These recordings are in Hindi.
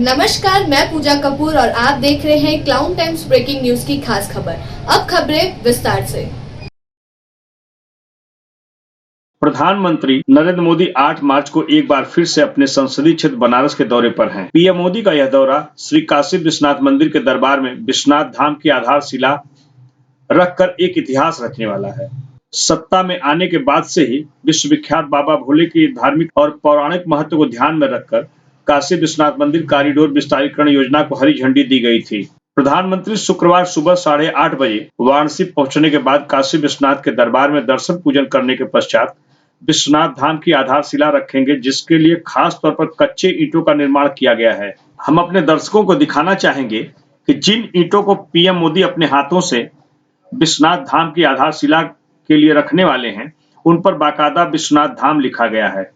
नमस्कार, मैं पूजा कपूर और आप देख रहे हैं क्लाउन टाइम्स ब्रेकिंग न्यूज की खास खबर। अब खबरें विस्तार से। प्रधानमंत्री नरेंद्र मोदी 8 मार्च को एक बार फिर से अपने संसदीय क्षेत्र बनारस के दौरे पर हैं। पीएम मोदी का यह दौरा श्री काशी विश्वनाथ मंदिर के दरबार में विश्वनाथ धाम की आधारशिला रखकर एक इतिहास रचने वाला है। सत्ता में आने के बाद से ही विश्वविख्यात बाबा भोले की धार्मिक और पौराणिक महत्व को ध्यान में रखकर काशी विश्वनाथ मंदिर कॉरिडोर विस्तारीकरण योजना को हरी झंडी दी गई थी। प्रधानमंत्री शुक्रवार सुबह 8:30 बजे वाराणसी पहुंचने के बाद काशी विश्वनाथ के दरबार में दर्शन पूजन करने के पश्चात विश्वनाथ धाम की आधारशिला रखेंगे, जिसके लिए खास तौर पर कच्चे ईंटों का निर्माण किया गया है। हम अपने दर्शकों को दिखाना चाहेंगे कि जिन ईंटों को पीएम मोदी अपने हाथों से विश्वनाथ धाम की आधारशिला के लिए रखने वाले हैं, उन पर बाकायदा विश्वनाथ धाम लिखा गया है।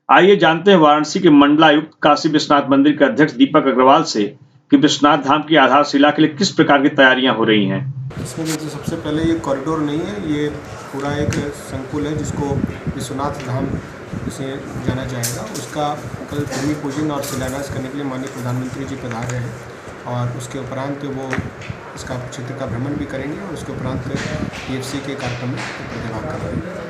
आइए जानते हैं वाराणसी के मंडलायुक्त काशी विश्वनाथ मंदिर के अध्यक्ष दीपक अग्रवाल से कि विश्वनाथ धाम की आधारशिला के लिए किस प्रकार की तैयारियां हो रही हैं। इसमें देखिए, सबसे पहले ये कॉरिडोर नहीं है, ये पूरा एक संकुल है जिसको विश्वनाथ धाम से जाना जाएगा। उसका कल भूमि पूजन और शिलान्यास करने के लिए माननीय प्रधानमंत्री जी पधार रहे हैं और उसके उपरांत वो इसका क्षेत्र का भ्रमण भी करेंगे और उसके उपरांत पीएफसी के कार्यक्रम में प्रतिभाग करेंगे।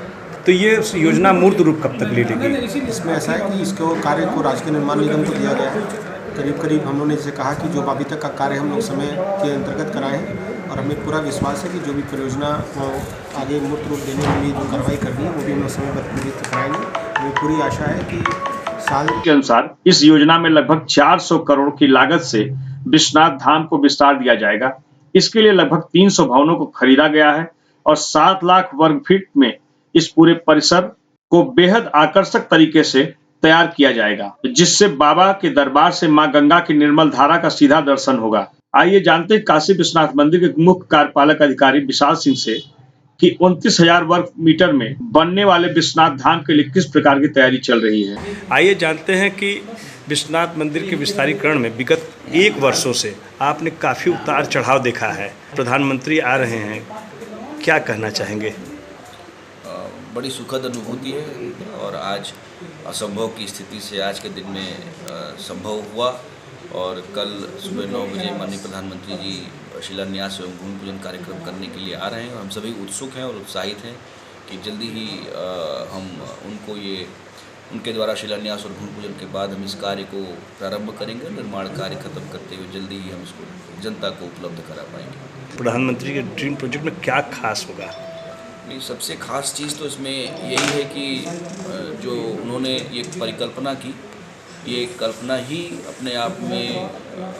तो ये योजना मूर्त रूप कब तक ले लेगी? इसमें ऐसा है कि इसको कार्य को राजकीय निर्माण निगम को दिया गया है। करीब हम लोगों ने जैसे कहा कि जो अभी तक का कार्य हम लोग समय के अंतर्गत कराए हैं और हमें पूरा विश्वास है कि जो भी परियोजना आगे मूर्त रूप देने के लिए जो कार्रवाई करनी है वो भी हम लोग समयबद्ध पूरी कराएंगे। हमें पूरी आशा है कि साल के अनुसार इस योजना में लगभग 400 करोड़ की लागत से विश्वनाथ धाम को विस्तार दिया जाएगा। इसके लिए लगभग 300 भवनों को खरीदा गया है और 7 लाख वर्ग फीट में इस पूरे परिसर को बेहद आकर्षक तरीके से तैयार किया जाएगा, जिससे बाबा के दरबार से मां गंगा की निर्मल धारा का सीधा दर्शन होगा। आइए जानते हैं काशी विश्वनाथ मंदिर के मुख्य कार्यपालक अधिकारी विशाल सिंह से कि 29,000 वर्ग मीटर में बनने वाले विश्वनाथ धाम के लिए किस प्रकार की तैयारी चल रही है। आइए जानते हैं कि विश्वनाथ मंदिर के विस्तारीकरण में विगत 1 वर्षों से आपने काफ़ी उतार चढ़ाव देखा है। प्रधानमंत्री आ रहे हैं, क्या कहना चाहेंगे? बड़ी सुखद अनुभूति है और आज असंभव की स्थिति से आज के दिन में संभव हुआ और कल सुबह 9 बजे माननीय प्रधानमंत्री जी शिलान्यास एवं भूमि पूजन कार्यक्रम करने के लिए आ रहे हैं और हम सभी उत्सुक हैं और उत्साहित हैं कि जल्दी ही हम उनके द्वारा शिलान्यास और भूमि पूजन के बाद हम इस कार्य को प्रारंभ करेंगे। निर्माण कार्य खत्म करते हुए जल्दी ही हम इसको जनता को उपलब्ध करा पाएंगे। प्रधानमंत्री के ड्रीम प्रोजेक्ट में क्या खास होगा? सबसे खास चीज़ तो इसमें यही है कि जो उन्होंने ये परिकल्पना की, ये कल्पना ही अपने आप में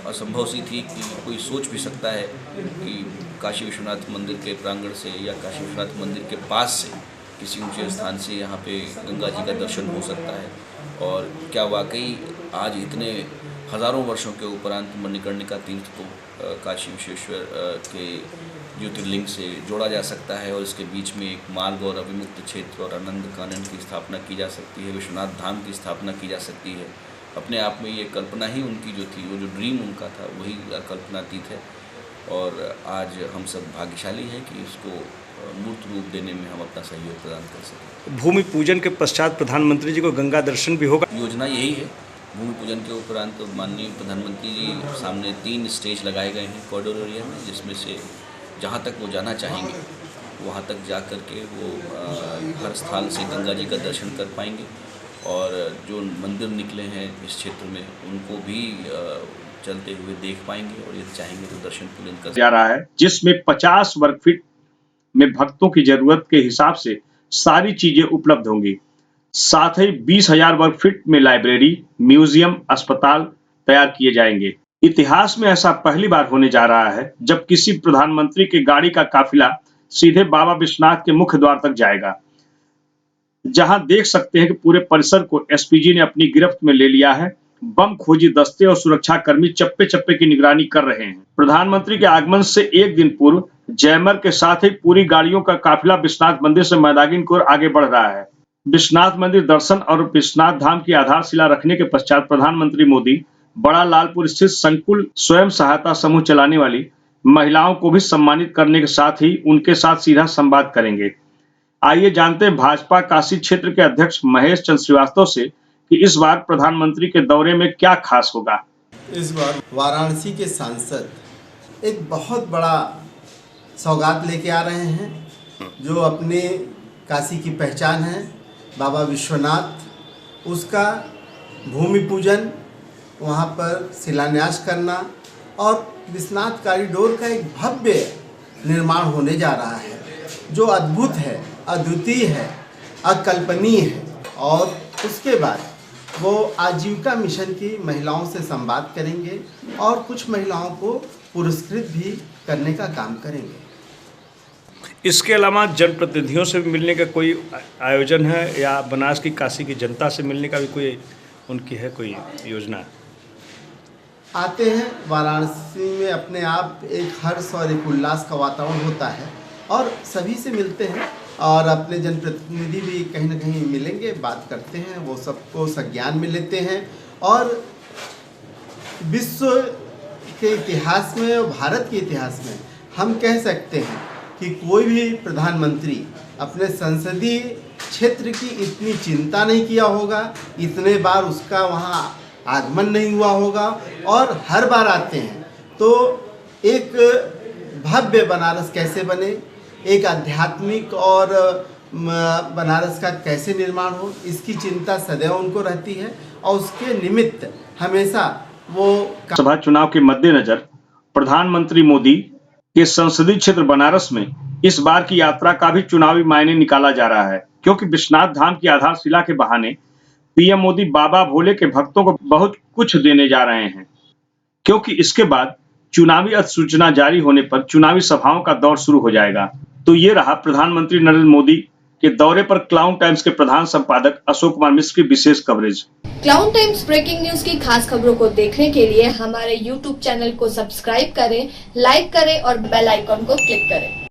असंभव सी थी कि कोई सोच भी सकता है कि काशी विश्वनाथ मंदिर के प्रांगण से या काशी विश्वनाथ मंदिर के पास से किसी ऊंचे स्थान से यहाँ पे गंगा जी का दर्शन हो सकता है। और क्या वाकई आज इतने हज़ारों वर्षों के उपरांत मणिकर्णिका तीर्थ को काशी विश्वेश्वर के ज्योतिर्लिंग से जोड़ा जा सकता है और इसके बीच में एक मार्ग और अविमुक्त क्षेत्र और आनंद कानन की स्थापना की जा सकती है, विश्वनाथ धाम की स्थापना की जा सकती है। अपने आप में ये कल्पना ही उनकी जो थी, वो जो ड्रीम उनका था, वही कल्पनातीत है और आज हम सब भाग्यशाली हैं कि इसको मूर्त रूप देने में हम अपना सहयोग प्रदान कर सकें। भूमि पूजन के पश्चात प्रधानमंत्री जी को गंगा दर्शन भी होगा। योजना यही है। भूमि पूजन के उपरांत माननीय प्रधानमंत्री जी सामने 3 स्टेज लगाए गए हैं कॉरिडोर एरिया में, जिसमें से जहाँ तक वो जाना चाहेंगे वहाँ तक जा कर के वो हर स्थल से गंगा जी का दर्शन कर पाएंगे और जो मंदिर निकले हैं इस क्षेत्र में उनको भी चलते हुए देख पाएंगे और यदि चाहेंगे तो दर्शन पूजन कर जा रहा है, जिसमें 50 वर्ग फीट में भक्तों की जरूरत के हिसाब से सारी चीजें उपलब्ध होंगी। साथ ही 20,000 वर्ग फीट में लाइब्रेरी, म्यूजियम, अस्पताल तैयार किए जाएंगे। इतिहास में ऐसा पहली बार होने जा रहा है जब किसी प्रधानमंत्री की गाड़ी का काफिला सीधे बाबा विश्वनाथ के मुख्य द्वार तक जाएगा, जहां देख सकते हैं कि पूरे परिसर को एसपीजी ने अपनी गिरफ्त में ले लिया है। बम खोजी दस्ते और सुरक्षा कर्मी चप्पे चप्पे की निगरानी कर रहे हैं। प्रधानमंत्री के आगमन से एक दिन पूर्व जयमर के साथ ही पूरी गाड़ियों का काफिला विश्वनाथ मंदिर से मैदागिन की ओर आगे बढ़ रहा है। विश्वनाथ मंदिर दर्शन और विश्वनाथ धाम की आधारशिला रखने के पश्चात प्रधानमंत्री मोदी बड़ा लालपुर स्थित संकुल स्वयं सहायता समूह चलाने वाली महिलाओं को भी सम्मानित करने के साथ ही उनके साथ सीधा संवाद करेंगे। आइए जानते हैं भाजपा काशी क्षेत्र के अध्यक्ष महेश चंद्र श्रीवास्तव से कि इस बार प्रधानमंत्री के दौरे में क्या खास होगा। इस बार वाराणसी के सांसद एक बहुत बड़ा सौगात लेके आ रहे हैं जो अपने काशी की पहचान है, बाबा विश्वनाथ। उसका भूमि पूजन, वहाँ पर शिलान्यास करना और विश्वनाथ कॉरिडोर का एक भव्य निर्माण होने जा रहा है जो अद्भुत है, अद्वितीय है, अकल्पनीय है। और उसके बाद वो आजीविका मिशन की महिलाओं से संवाद करेंगे और कुछ महिलाओं को पुरस्कृत भी करने का काम करेंगे। इसके अलावा जनप्रतिनिधियों से मिलने का कोई आयोजन है या बनारस की काशी की जनता से मिलने का भी कोई उनकी है कोई योजना? आते हैं वाराणसी में, अपने आप एक हर्ष और एक उल्लास का वातावरण होता है और सभी से मिलते हैं और अपने जनप्रतिनिधि भी कहीं ना कहीं मिलेंगे, बात करते हैं, वो सबको संज्ञान में लेते हैं। और विश्व के इतिहास में और भारत के इतिहास में हम कह सकते हैं कि कोई भी प्रधानमंत्री अपने संसदीय क्षेत्र की इतनी चिंता नहीं किया होगा, इतने बार उसका वहाँ आगमन नहीं हुआ होगा और हर बार आते हैं। तो एक भव्य बनारस कैसे बने, एक आध्यात्मिक और बनारस का कैसे निर्माण हो, इसकी चिंता सदैव उनको रहती है और उसके निमित्त हमेशा वो सभा चुनाव के मद्देनजर प्रधानमंत्री मोदी के संसदीय क्षेत्र बनारस में इस बार की यात्रा का भी चुनावी मायने निकाला जा रहा है, क्योंकि विश्वनाथ धाम की आधारशिला के बहाने पीएम मोदी बाबा भोले के भक्तों को बहुत कुछ देने जा रहे हैं, क्योंकि इसके बाद चुनावी अधिसूचना जारी होने पर चुनावी सभाओं का दौर शुरू हो जाएगा। तो ये रहा प्रधानमंत्री नरेंद्र मोदी के दौरे पर क्लाउन टाइम्स के प्रधान संपादक अशोक कुमार मिश्र की विशेष coverage. Clown Times breaking news की खास खबरों को देखने के लिए हमारे YouTube चैनल को सब्सक्राइब करें, लाइक करें और बेल आइकॉन को क्लिक करें।